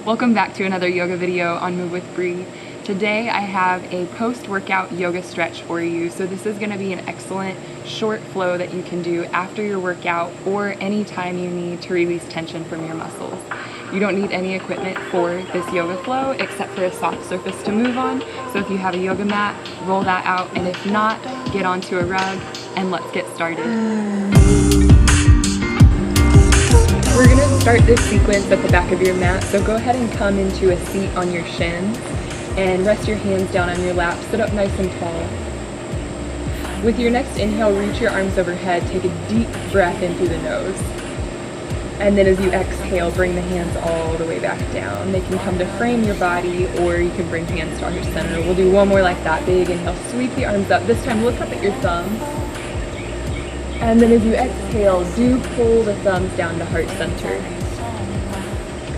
Welcome back to another yoga video on Move with Bree. Today I have a post-workout yoga stretch for you. So this is going to be an excellent short flow that you can do after your workout or anytime you need to release tension from your muscles. You don't need any equipment for this yoga flow except for a soft surface to move on. So if you have a yoga mat, roll that out, and if not, get onto a rug and let's get started. We're going to start this sequence at the back of your mat, so go ahead and come into a seat on your shins and rest your hands down on your lap. Sit up nice and tall. With your next inhale, reach your arms overhead. Take a deep breath in through the nose. And then as you exhale, bring the hands all the way back down. They can come to frame your body, or you can bring hands to heart center. We'll do one more like that. Big inhale, sweep the arms up. This time look up at your thumbs. And then as you exhale, do pull the thumbs down to heart center.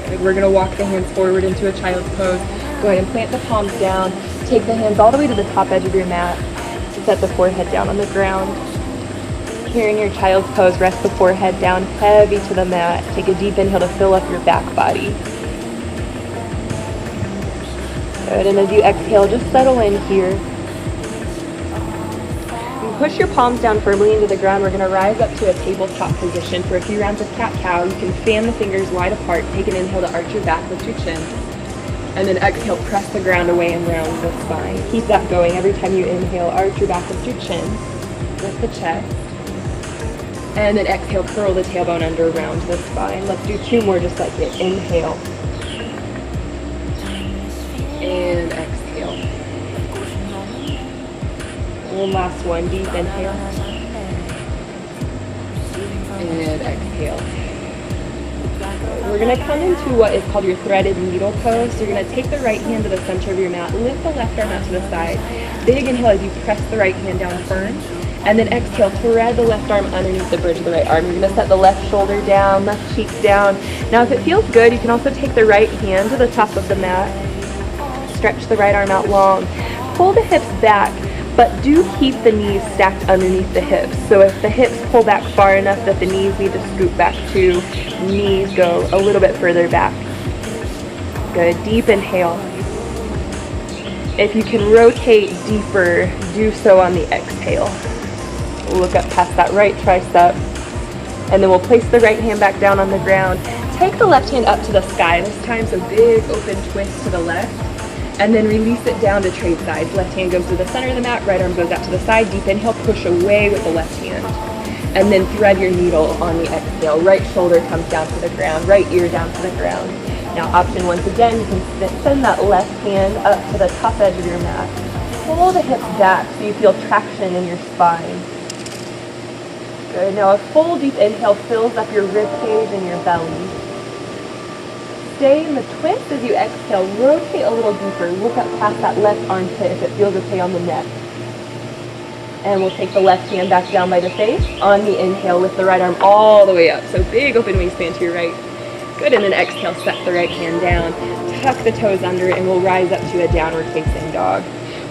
Good. We're going to walk the hands forward into a child's pose. Go ahead and plant the palms down. Take the hands all the way to the top edge of your mat. Set the forehead down on the ground. Here in your child's pose, rest the forehead down heavy to the mat. Take a deep inhale to fill up your back body. Good. And as you exhale, just settle in here. Push your palms down firmly into the ground. We're going to rise up to a tabletop position for a few rounds of cat-cow. You can fan the fingers wide apart. Take an inhale to arch your back, lift your chin. And then exhale, press the ground away and round the spine. Keep that going. Every time you inhale, arch your back, lift your chin, lift the chest. And then exhale, curl the tailbone under, round the spine. Let's do two more just like it. Inhale. And exhale. One last one, deep inhale, and exhale. We're going to come into what is called your threaded needle pose. So you're going to take the right hand to the center of your mat, lift the left arm out to the side. Big inhale as you press the right hand down firm, and then exhale, thread the left arm underneath the bridge of the right arm. You're going to set the left shoulder down, left cheek down. Now if it feels good, you can also take the right hand to the top of the mat, stretch the right arm out long, pull the hips back, but do keep the knees stacked underneath the hips. So if the hips pull back far enough that the knees need to scoot back too, knees go a little bit further back. Good, deep inhale. If you can rotate deeper, do so on the exhale. Look up past that right tricep. And then we'll place the right hand back down on the ground. Take the left hand up to the sky this time, so big open twist to the left. And then release it down to trade sides. Left hand goes to the center of the mat, right arm goes out to the side. Deep inhale, push away with the left hand. And then thread your needle on the exhale. Right shoulder comes down to the ground, right ear down to the ground. Now option once again, you can send that left hand up to the top edge of your mat. Pull the hips back so you feel traction in your spine. Good, now a full deep inhale fills up your rib cage and your belly. Stay in the twist as you exhale. Rotate a little deeper. Look up past that left armpit if it feels okay on the neck. And we'll take the left hand back down by the face. On the inhale, lift the right arm all the way up. So big open wingspan to your right. Good, and then exhale, set the right hand down. Tuck the toes under, and we'll rise up to a downward facing dog.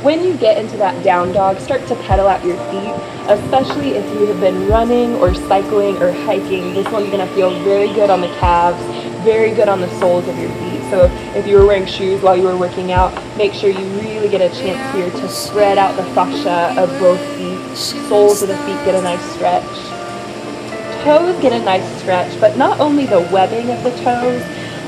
When you get into that down dog, start to pedal out your feet, especially if you have been running or cycling or hiking. This one's going to feel very good on the calves, very good on the soles of your feet. So if you were wearing shoes while you were working out, make sure you really get a chance here to spread out the fascia of both feet. Soles of the feet get a nice stretch. Toes get a nice stretch, but not only the webbing of the toes,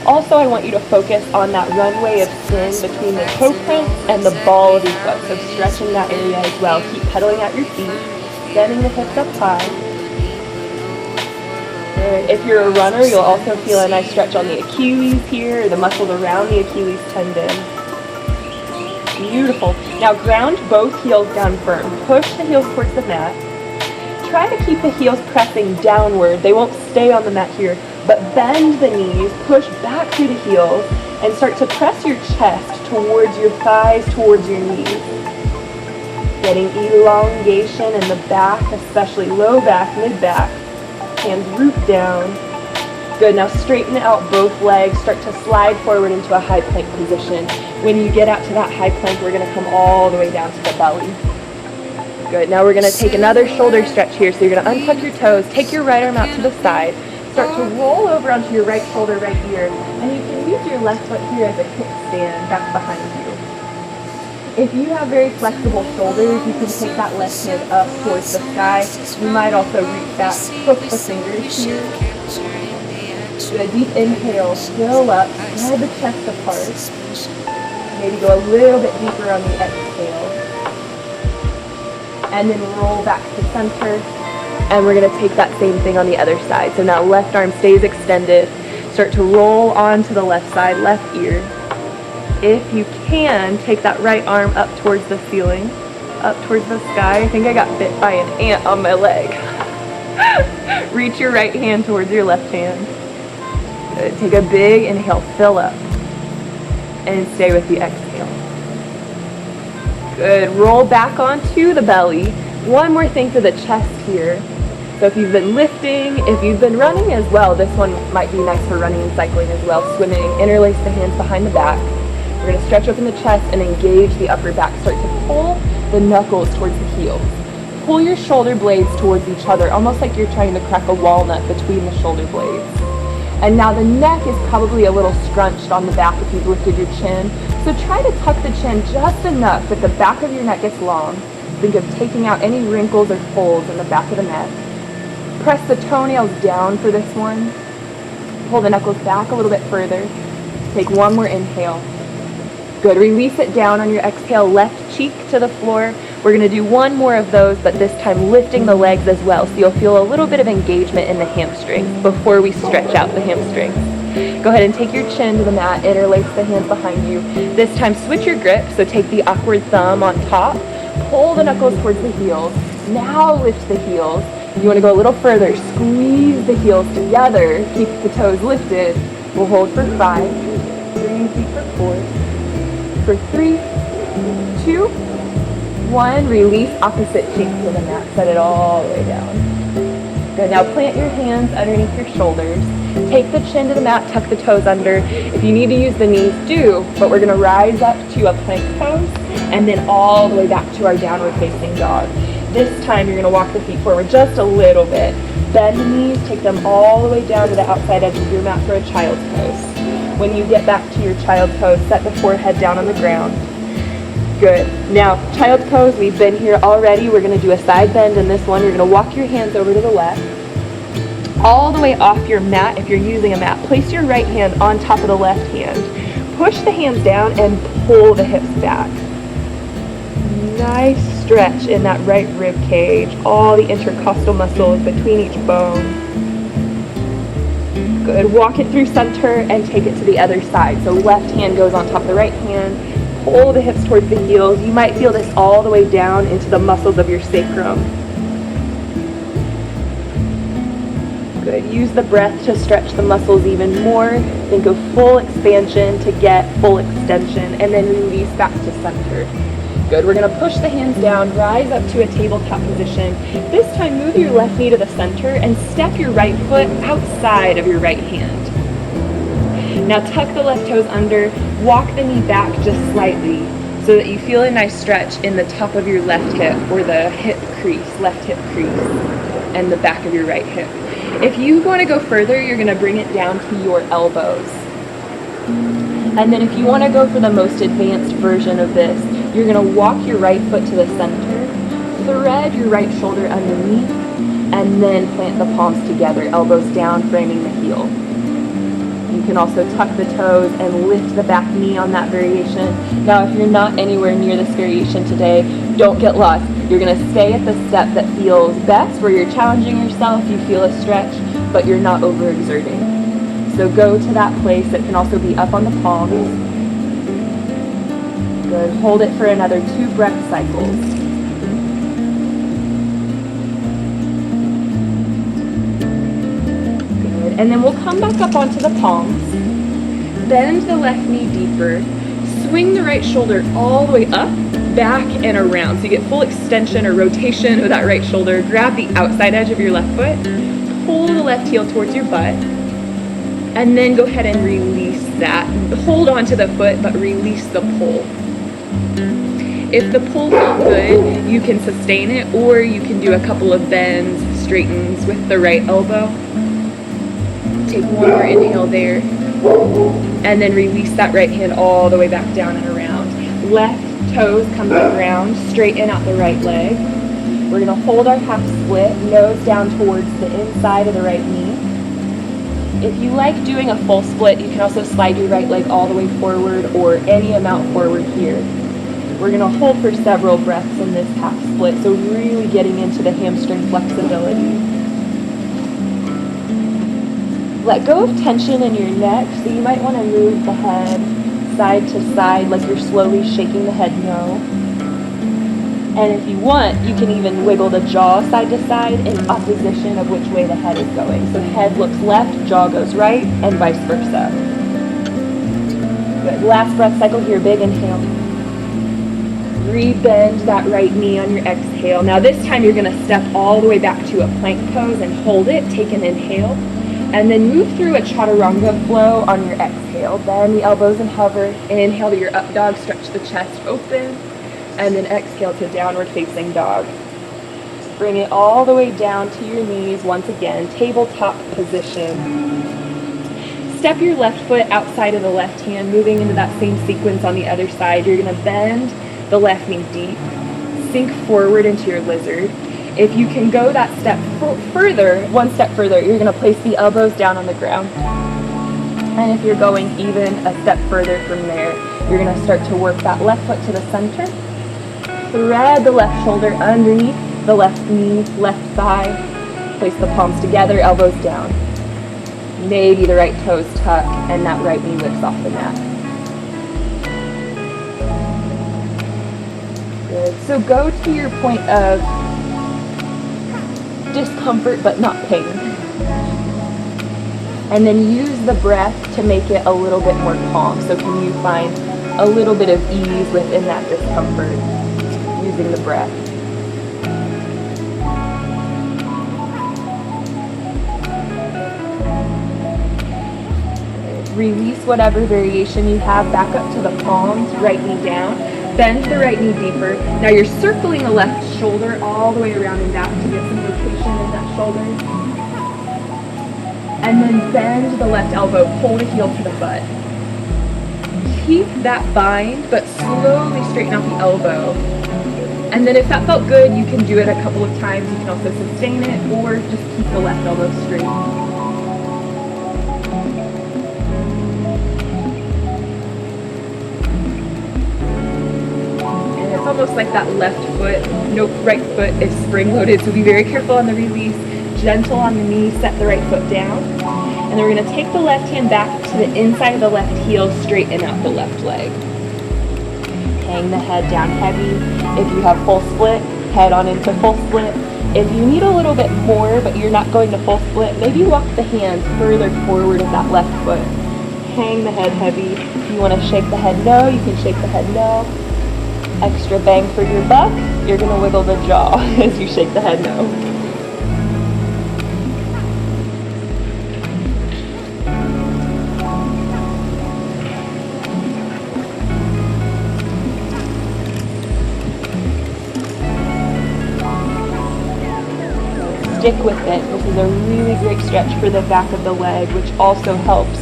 also I want you to focus on that runway of skin between the toe prints and the ball of your foot. So stretching that area as well. Keep pedaling out your feet, bending the hips up high. If you're a runner, you'll also feel a nice stretch on the Achilles here, the muscles around the Achilles tendon. Beautiful. Now ground both heels down firm. Push the heels towards the mat. Try to keep the heels pressing downward. They won't stay on the mat here, but bend the knees, push back through the heels, and start to press your chest towards your thighs, towards your knees. Getting elongation in the back, especially low back, mid back. Hands root down. Good, now straighten out both legs. Start to slide forward into a high plank position. When you get out to that high plank, we're going to come all the way down to the belly. Good, now we're going to take another shoulder stretch here. So you're going to untuck your toes, take your right arm out to the side, Start to roll over onto your right shoulder, right ear, and you can use your left foot here as a kickstand back behind you. If you have very flexible shoulders, you can take that left hand up towards the sky. You might also reach back, hook the fingers here. Good, deep inhale, fill up, spread the chest apart. Maybe go a little bit deeper on the exhale. And then roll back to center. And we're going to take that same thing on the other side. So now left arm stays extended. Start to roll onto the left side, left ear. If you can, take that right arm up towards the ceiling, up towards the sky. I think I got bit by an ant on my leg. Reach your right hand towards your left hand. Good. Take a big inhale, fill up. And stay with the exhale. Good. Roll back onto the belly. One more thing for the chest here. So if you've been lifting, if you've been running as well, this one might be nice for running and cycling as well. Swimming, interlace the hands behind the back. We're going to stretch open the chest and engage the upper back. Start to pull the knuckles towards the heels. Pull your shoulder blades towards each other, almost like you're trying to crack a walnut between the shoulder blades. And now the neck is probably a little scrunched on the back if you've lifted your chin. So try to tuck the chin just enough that the back of your neck gets long. Think of taking out any wrinkles or folds in the back of the neck. Press the toenails down for this one. Pull the knuckles back a little bit further. Take one more inhale. Good. Release it down on your exhale, left cheek to the floor. We're going to do one more of those, but this time lifting the legs as well. So you'll feel a little bit of engagement in the hamstrings before we stretch out the hamstrings. Go ahead and take your chin to the mat, interlace the hands behind you. This time switch your grip, so take the awkward thumb on top, pull the knuckles towards the heels. Now lift the heels. You want to go a little further. Squeeze the heels together. Keep the toes lifted. We'll hold for 5. Breathe deep for 4. For 3, 2, 1. Release opposite cheek to the mat. Set it all the way down. Good. Now plant your hands underneath your shoulders. Take the chin to the mat. Tuck the toes under. If you need to use the knees, do. But we're going to rise up to a plank pose and then all the way back to our downward facing dog. This time you're going to walk the feet forward just a little bit. Bend the knees, take them all the way down to the outside edge of your mat for a child's pose. When you get back to your child's pose, set the forehead down on the ground. Good. Now, child's pose, we've been here already. We're going to do a side bend in this one. You're going to walk your hands over to the left. All the way off your mat, if you're using a mat, place your right hand on top of the left hand. Push the hands down and pull the hips back. Nice stretch in that right rib cage, all the intercostal muscles between each bone. Good. Walk it through center and take it to the other side. So left hand goes on top of the right hand. Pull the hips towards the heels. You might feel this all the way down into the muscles of your sacrum. Good. Use the breath to stretch the muscles even more. Think of full expansion to get full extension, and then release back to center. Good. We're going to push the hands down, rise up to a tabletop position. This time move your left knee to the center and step your right foot outside of your right hand. Now tuck the left toes under, walk the knee back just slightly so that you feel a nice stretch in the top of your left hip or the hip crease, left hip crease, and the back of your right hip. If you want to go further, you're going to bring it down to your elbows. And then if you want to go for the most advanced version of this, you're going to walk your right foot to the center, thread your right shoulder underneath, and then plant the palms together, elbows down, framing the heel. You can also tuck the toes and lift the back knee on that variation. Now, if you're not anywhere near this variation today, don't get lost. You're going to stay at the step that feels best, where you're challenging yourself, you feel a stretch, but you're not overexerting. So go to that place. It can also be up on the palms. Good. Hold it for another 2 breath cycles. Good. And then we'll come back up onto the palms. Bend the left knee deeper. Swing the right shoulder all the way up, back, and around. So you get full extension or rotation of that right shoulder. Grab the outside edge of your left foot. Pull the left heel towards your butt. And then go ahead and release that. Hold on to the foot, but release the pull. If the pull felt good, you can sustain it, or you can do a couple of bends, straightens with the right elbow. Take one more inhale there. And then release that right hand all the way back down and around. Left toes come to the ground, straighten out the right leg. We're gonna hold our half split, nose down towards the inside of the right knee. If you like doing a full split, you can also slide your right leg all the way forward or any amount forward here. We're gonna hold for several breaths in this half split, so really getting into the hamstring flexibility. Let go of tension in your neck, so you might want to move the head side to side like you're slowly shaking the head no. And if you want, you can even wiggle the jaw side to side in opposition of which way the head is going. So head looks left, jaw goes right, and vice versa. Good. Last breath cycle here, big inhale. Rebend that right knee on your exhale. Now this time you're going to step all the way back to a plank pose and hold it. Take an inhale. And then move through a chaturanga flow on your exhale. Bend the elbows and hover. Inhale to your up dog, stretch the chest open. And then exhale to downward facing dog. Bring it all the way down to your knees once again, tabletop position. Step your left foot outside of the left hand, moving into that same sequence on the other side. You're gonna bend the left knee deep, sink forward into your lizard. If you can go that step further, one step further, you're going to place the elbows down on the ground. And if you're going even a step further from there, you're going to start to work that left foot to the center. Thread the left shoulder underneath the left knee, left thigh. Place the palms together, elbows down. Maybe the right toes tuck and that right knee lifts off the mat. Good. So go to your point of discomfort but not pain. And then use the breath to make it a little bit more calm. So can you find a little bit of ease within that discomfort using the breath? Release whatever variation you have back up to the palms, right knee down. Bend the right knee deeper. Now you're circling the left shoulder all the way around and back to get some rotation in that shoulder. And then bend the left elbow, pull the heel to the butt. Keep that bind, but slowly straighten out the elbow. And then if that felt good, you can do it a couple of times. You can also sustain it or just keep the left elbow straight. Almost like that left foot, no, right foot is spring-loaded, so be very careful on the release, gentle on the knee, set the right foot down, and then we're going to take the left hand back to the inside of the left heel, straighten out the left leg. Hang the head down heavy. If you have full split, head on into full split. If you need a little bit more, but you're not going to full split, maybe walk the hands further forward of that left foot. Hang the head heavy. If you want to shake the head no, you can shake the head no. Extra bang for your buck, you're going to wiggle the jaw as you shake the head no. Stick with it. This is a really great stretch for the back of the leg, which also helps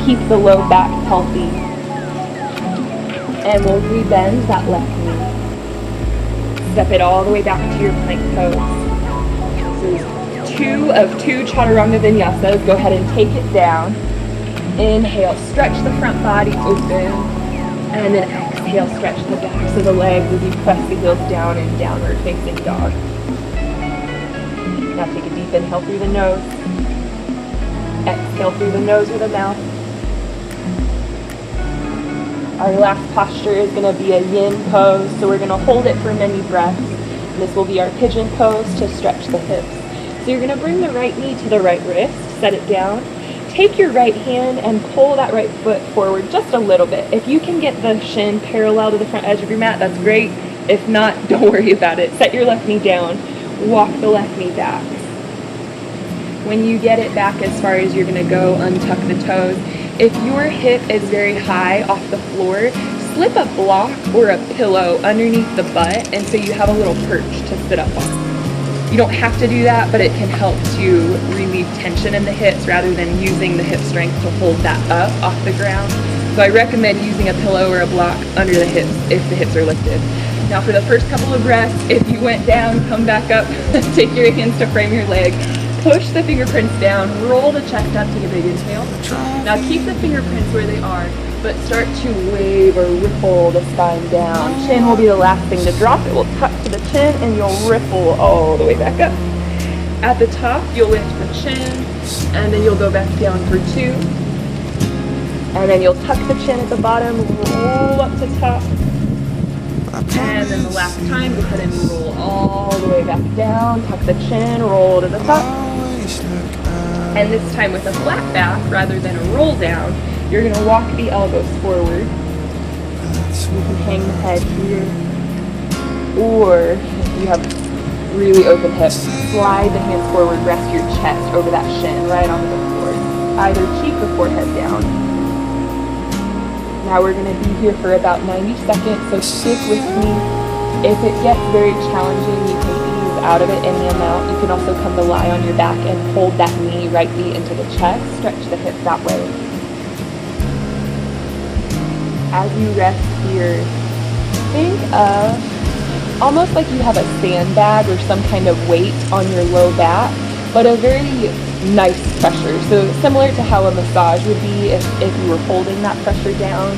keep the low back healthy. And we'll rebend that left knee. Step it all the way back to your plank pose. So 2 of 2 chaturanga vinyasas. Go ahead and take it down. Inhale, stretch the front body open. And then exhale, stretch the backs of the legs as you press the heels down in downward facing dog. Now take a deep inhale through the nose. Exhale through the nose or the mouth. Our last posture is going to be a yin pose, so we're going to hold it for many breaths. And this will be our pigeon pose to stretch the hips. So you're going to bring the right knee to the right wrist, set it down. Take your right hand and pull that right foot forward just a little bit. If you can get the shin parallel to the front edge of your mat, that's great. If not, don't worry about it. Set your left knee down. Walk the left knee back. When you get it back as far as you're going to go, untuck the toes. If your hip is very high off the floor, slip a block or a pillow underneath the butt, and so you have a little perch to sit up on. You don't have to do that, but it can help to relieve tension in the hips rather than using the hip strength to hold that up off the ground. So I recommend using a pillow or a block under the hips if the hips are lifted. Now for the first couple of breaths, if you went down, come back up, take your hands to frame your leg, push the fingerprints down, roll the chest up, take a big inhale. Now keep the fingerprints where they are, but start to wave or ripple the spine down. Chin will be the last thing to drop. It will tuck to the chin and you'll ripple all the way back up. At the top, you'll lift the chin and then you'll go back down for 2. And then you'll tuck the chin at the bottom, roll up to top. And then the last time, go ahead and roll all the way back down, tuck the chin, roll to the top. And this time with a flat back rather than a roll down, you're going to walk the elbows forward. You can hang the head here. Or if you have really open hips, slide the hands forward, rest your chest over that shin right onto the floor. Either cheek or forehead down. Now we're going to be here for about 90 seconds, so stick with me. If it gets very challenging, you can ease out of it any amount. You can also come to lie on your back and hold that knee, right knee into the chest, stretch the hips that way. As you rest here, think of almost like you have a sandbag or some kind of weight on your low back, but a very nice pressure. So similar to how a massage would be if you were holding that pressure down.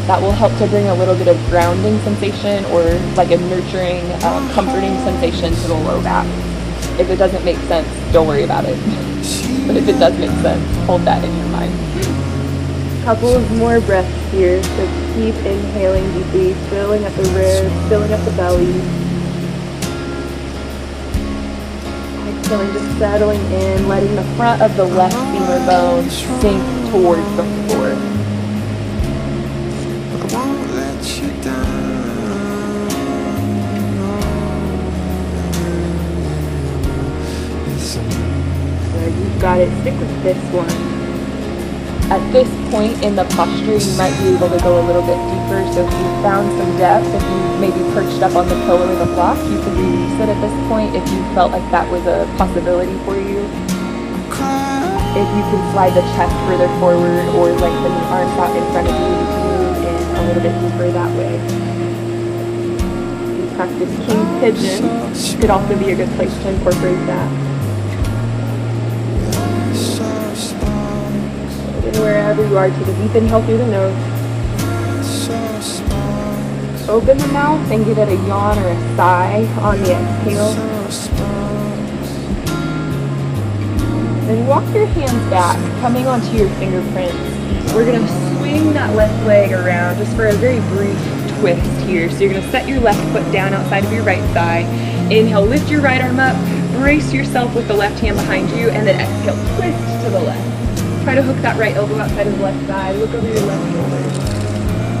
That will help to bring a little bit of grounding sensation or like a nurturing, comforting sensation to the low back. If it doesn't make sense, don't worry about it. But if it does make sense, hold that in your mind. Couple of more breaths here, so keep inhaling deeply, filling up the ribs, filling up the belly. Exhaling, just settling in, letting the front of the left femur bone sink towards the floor. Good, you've got it. Stick with this one. At this point in the posture, you might be able to go a little bit deeper. So if you found some depth, if you maybe perched up on the pillow or the block, you could release it at this point if you felt like that was a possibility for you. If you can slide the chest further forward or lengthen the arms out in front of you, you can move in a little bit deeper that way. You practice king pigeon. Could also be a good place to incorporate that. Wherever you are, take a deep inhale through the nose. Open the mouth and give it a yawn or a sigh on the exhale. Then walk your hands back, coming onto your fingerprints. We're going to swing that left leg around just for a very brief twist here. So you're going to set your left foot down outside of your right thigh. Inhale, lift your right arm up, brace yourself with the left hand behind you, and then exhale, twist to the left. Try to hook that right elbow outside of the left thigh. Look over your left shoulder.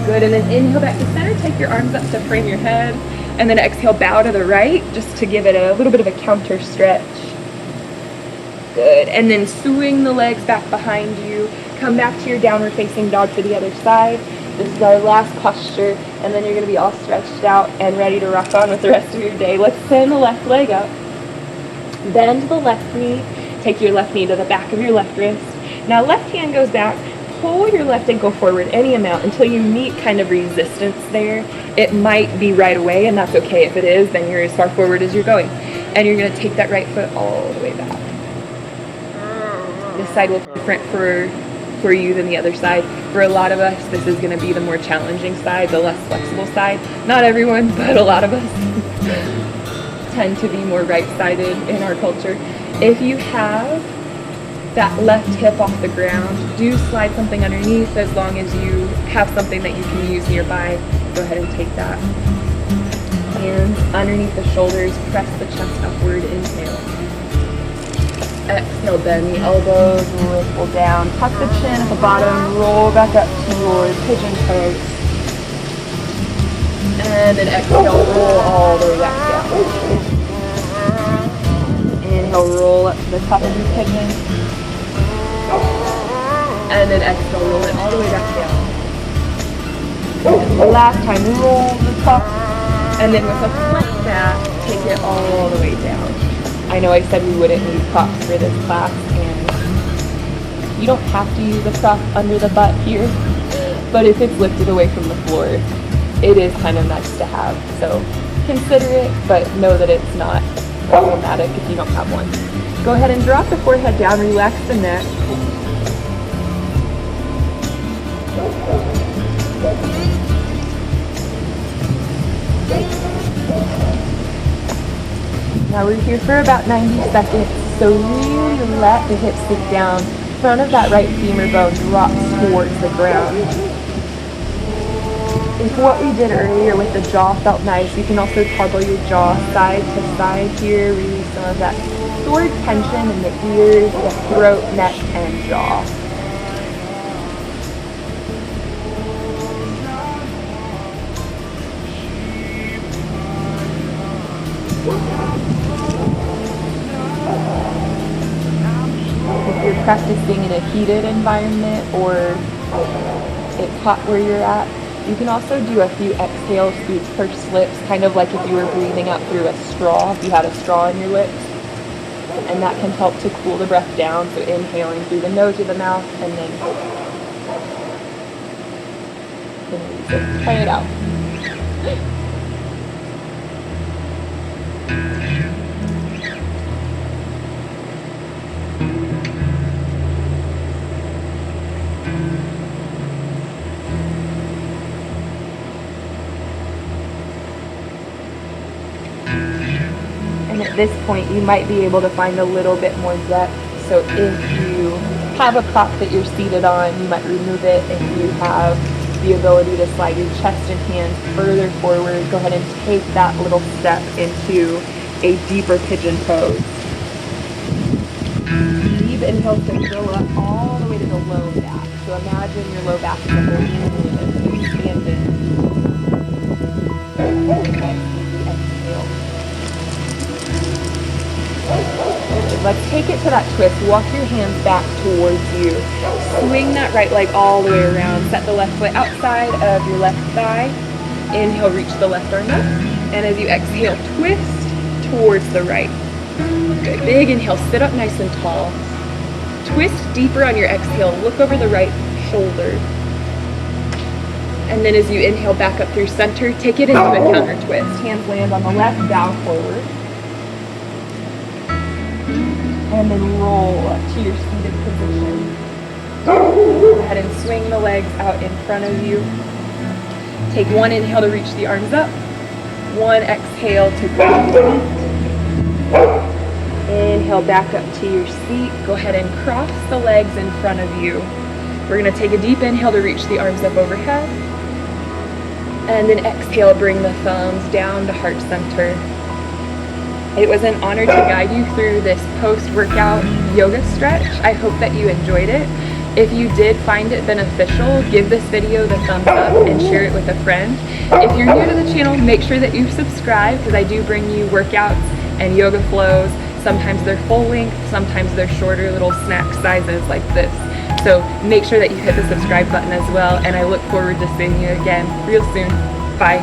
Good, and then inhale back to center. Take your arms up to frame your head. And then exhale, bow to the right, just to give it a little bit of a counter stretch. Good, and then swing the legs back behind you. Come back to your downward facing dog for the other side. This is our last posture, and then you're gonna be all stretched out and ready to rock on with the rest of your day. Let's send the left leg up. Bend the left knee. Take your left knee to the back of your left wrist. Now left hand goes back, pull your left ankle forward any amount until you meet kind of resistance there. It might be right away, and that's okay. If it is, then you're as far forward as you're going. And you're going to take that right foot all the way back. This side will be different for you than the other side. For a lot of us, this is going to be the more challenging side, the less flexible side. Not everyone, but a lot of us tend to be more right-sided in our culture. If you have that left hip off the ground, do slide something underneath as long as you have something that you can use nearby. Go ahead and take that. Hands underneath the shoulders, press the chest upward, inhale. Exhale, bend the elbows, ripple down, tuck the chin at the bottom, roll back up to your pigeon pose. And then exhale, roll all the way back down. Inhale, roll up to the top of your pigeon. And then exhale, roll it all the way back down. And the last time, roll the top. And then with a flat back, take take it all the way down. I know I said we wouldn't need props for this class, and you don't have to use a prop under the butt here, but if it's lifted away from the floor, it is kind of nice to have. So consider it, but know that it's not problematic if you don't have one. Go ahead and drop the forehead down, relax the neck. Now we're here for about 90 seconds, so really let the hips sink down. Front of that right femur bone drops towards the ground. If what we did earlier with the jaw felt nice, you can also toggle your jaw side to side here, release some of that stored tension in the ears, the throat, neck, and jaw. If you're practicing in a heated environment or it's hot where you're at, you can also do a few exhales through pursed lips, kind of like if you were breathing out through a straw, if you had a straw in your lips. And that can help to cool the breath down, so inhaling through the nose or the mouth, and then release it. Try it out. And at this point, you might be able to find a little bit more depth. So if you have a prop that you're seated on, you might remove it. If you have the ability to slide your chest and hands further forward, go ahead and take that little step into a deeper pigeon pose. Deep inhale to fill up all the way to the low back. So imagine your low back is a whole unit, expanding. Let's take it to that twist. Walk your hands back towards you. Swing that right leg all the way around. Set the left foot outside of your left thigh. Inhale, reach the left arm up. And as you exhale, twist towards the right. Good. Big inhale, sit up nice and tall. Twist deeper on your exhale. Look over the right shoulder. And then as you inhale back up through center, take it into a counter twist. Hands land on the left, bow forward. And then roll up to your seated position. Go ahead and swing the legs out in front of you. Take one inhale to reach the arms up. One exhale to grab the feet. Inhale back up to your seat. Go ahead and cross the legs in front of you. We're going to take a deep inhale to reach the arms up overhead. And then exhale, bring the thumbs down to heart center. It was an honor to guide you through this post-workout yoga stretch. I hope that you enjoyed it. If you did find it beneficial, give this video the thumbs up and share it with a friend. If you're new to the channel, make sure that you subscribe, because I do bring you workouts and yoga flows. Sometimes they're full length, sometimes they're shorter little snack sizes like this. So make sure that you hit the subscribe button as well, and I look forward to seeing you again real soon. Bye.